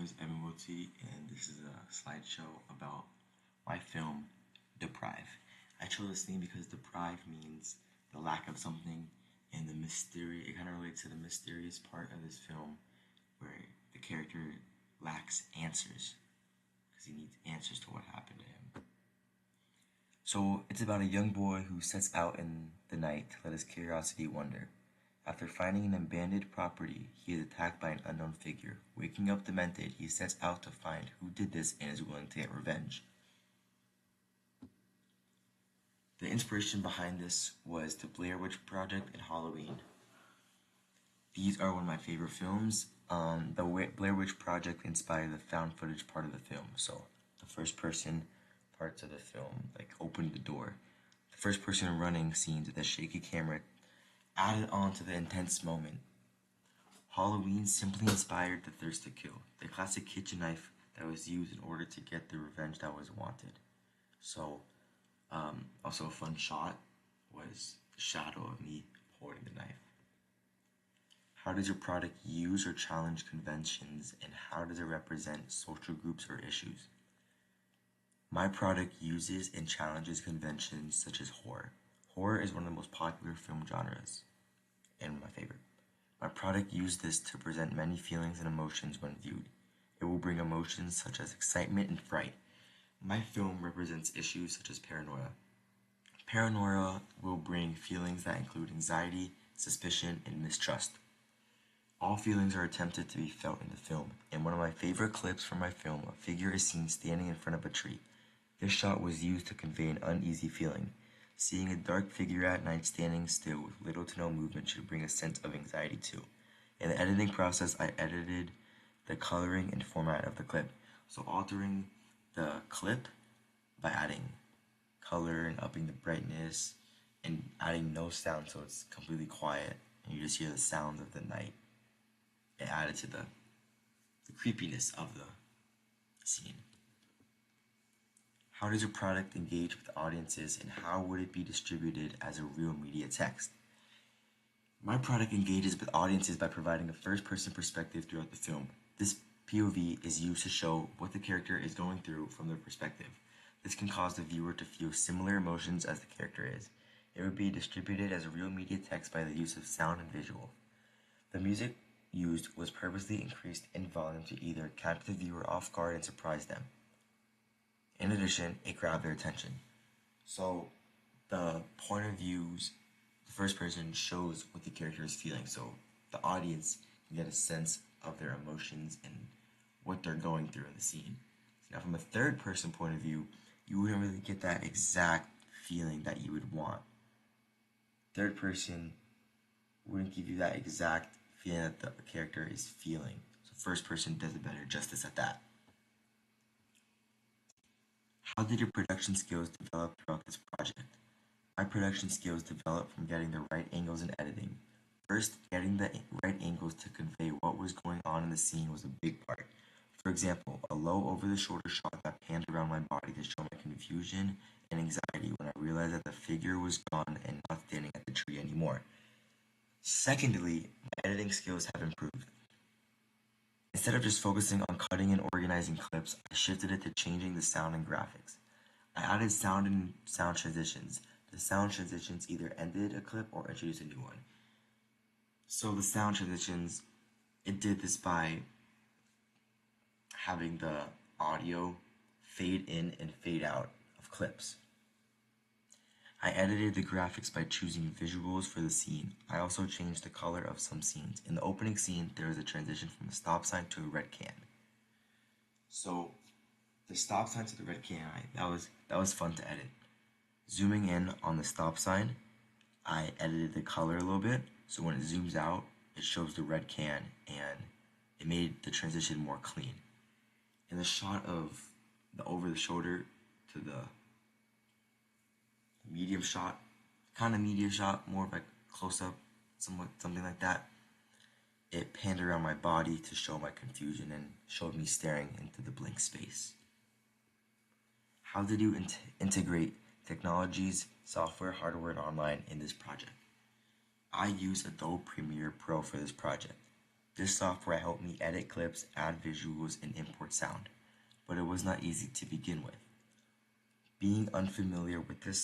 is Wiltse, and this is a slideshow about my film, Deprive. I chose this name because deprive means the lack of something, and the mystery, it kind of relates to the mysterious part of this film where the character lacks answers because he needs answers to what happened to him. So it's about a young boy who sets out in the night to let his curiosity wander. After finding an abandoned property, he is attacked by an unknown figure. Waking up demented, he sets out to find who did this and is willing to get revenge. The inspiration behind this was the Blair Witch Project and Halloween. These are one of my favorite films. The Blair Witch Project inspired the found footage part of the film. So the first person parts of the film, like opened the door. The first person running scenes with a shaky camera added on to the intense moment. Halloween simply inspired the thirst to kill, the classic kitchen knife that was used in order to get the revenge that was wanted. So, also a fun shot was the shadow of me holding the knife. How does your product use or challenge conventions, and how does it represent social groups or issues? My product uses and challenges conventions such as horror. Horror is one of the most popular film genres, and my favorite. My product used this to present many feelings and emotions when viewed. It will bring emotions such as excitement and fright. My film represents issues such as paranoia. Paranoia will bring feelings that include anxiety, suspicion, and mistrust. All feelings are attempted to be felt in the film. In one of my favorite clips from my film, a figure is seen standing in front of a tree. This shot was used to convey an uneasy feeling. Seeing a dark figure at night standing still with little to no movement should bring a sense of anxiety too. In the editing process, I edited the coloring and format of the clip. So altering the clip by adding color and upping the brightness and adding no sound so it's completely quiet and you just hear the sounds of the night. It added to the creepiness of the scene. How does your product engage with audiences, and how would it be distributed as a real media text? My product engages with audiences by providing a first-person perspective throughout the film. This POV is used to show what the character is going through from their perspective. This can cause the viewer to feel similar emotions as the character is. It would be distributed as a real media text by the use of sound and visual. The music used was purposely increased in volume to either catch the viewer off guard and surprise them. In addition, it grabbed their attention. So the point of views, the first person shows what the character is feeling. So the audience can get a sense of their emotions and what they're going through in the scene. Now from a third person point of view, you wouldn't really get that exact feeling that you would want. Third person wouldn't give you that exact feeling that the character is feeling. So first person does a better justice at that. How did your production skills develop throughout this project? My production skills developed from getting the right angles in editing. First, getting the right angles to convey what was going on in the scene was a big part. For example, a low over-the-shoulder shot that panned around my body to show my confusion and anxiety when I realized that the figure was gone and not standing at the tree anymore. Secondly, my editing skills have improved. Instead of just focusing on cutting and organizing clips, I shifted it to changing the sound and graphics. I added sound and sound transitions. The sound transitions either ended a clip or introduced a new one. So the sound transitions, it did this by having the audio fade in and fade out of clips. I edited the graphics by choosing visuals for the scene. I also changed the color of some scenes. In the opening scene, there was a transition from a stop sign to a red can. So the stop sign to the red can, that was fun to edit. Zooming in on the stop sign, I edited the color a little bit, so when it zooms out, it shows the red can, and it made the transition more clean. In the shot of the over-the-shoulder to the medium shot, kind of medium shot, more of like close-up, something like that, it panned around my body to show my confusion and showed me staring into the blank space. How did you integrate technologies, software, hardware, and online in this project? I use Adobe Premiere Pro for this project. This software helped me edit clips, add visuals, and import sound, but it was not easy to begin with. Being unfamiliar with this software